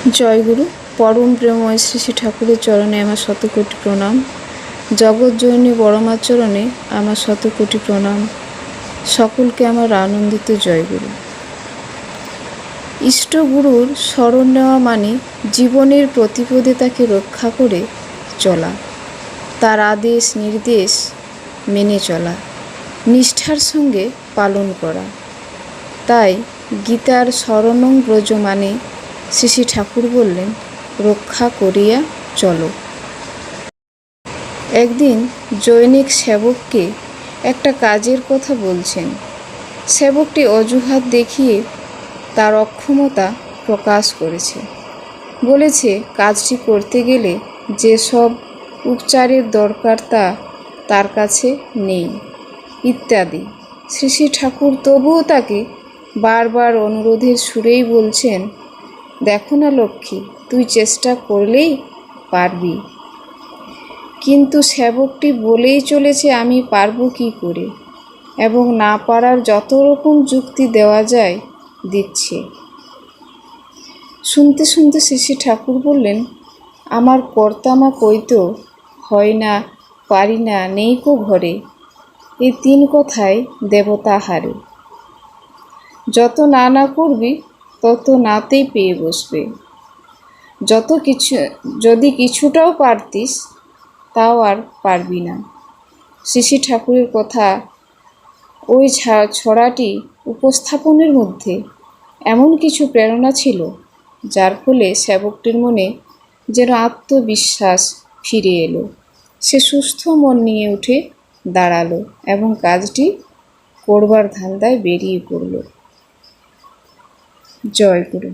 জয়গুরু। পরম প্রেমময় শ্রী শ্রী ঠাকুরের চরণে আমার শতকোটি প্রণাম। জগৎজননী বড়মার চরণে আমার শতকোটি প্রণাম। সকলকে আমার আনন্দিত জয়গুরু। ইষ্টগুরুর শরণ নেওয়া মানে জীবনের প্রতিপদে তাকে রক্ষা করে চলা, তার আদেশ নির্দেশ মেনে চলা, নিষ্ঠার সঙ্গে পালন করা। তাই গীতার শরণং ব্রজ মানে শ্রী শ্রী ঠাকুর বললেন, রক্ষা করিয়া চলো। একদিন জৈনিক সেবককে একটা কাজের কথা বলছেন। সেবকটি অজুহাত দেখিয়ে তার অক্ষমতা প্রকাশ করেছে। বলেছে কাজটি করতে গেলে যেসব উপচারের দরকার তা তার কাছে নেই ইত্যাদি। শ্রী শ্রী ঠাকুর তবুও তাকে বারবার অনুরোধের সুরেই বলছেন, দেখো না লক্ষ্মী, তুই চেষ্টা করলেই পারবি। কিন্তু সেবকটি বলেই চলেছে আমি পারবো কি করে, এবং না পারার যত রকম যুক্তি দেওয়া যায় দিচ্ছে। শুনতে শুনতে শ্রী শ্রী ঠাকুর বললেন, আমার কর্তামা কইতো হয় না, পারি না, নেই কো ঘরে, এই তিন কথায় দেবতা হারে। যত না না করবি তত নাতেই পেয়ে বসবে। যদি কিছুটাও পারতিস তাও আর পারবি না। শ্রী শ্রী ঠাকুরের কথা ওই ছড়াটি উপস্থাপনের মধ্যে এমন কিছু প্রেরণা ছিল যার ফলে সেবকটির মনে যেন আত্মবিশ্বাস ফিরে এলো। সে সুস্থ মন নিয়ে উঠে দাঁড়ালো এবং কাজটি করবার ধান্দায় বেরিয়ে পড়ল। জয় গুরু।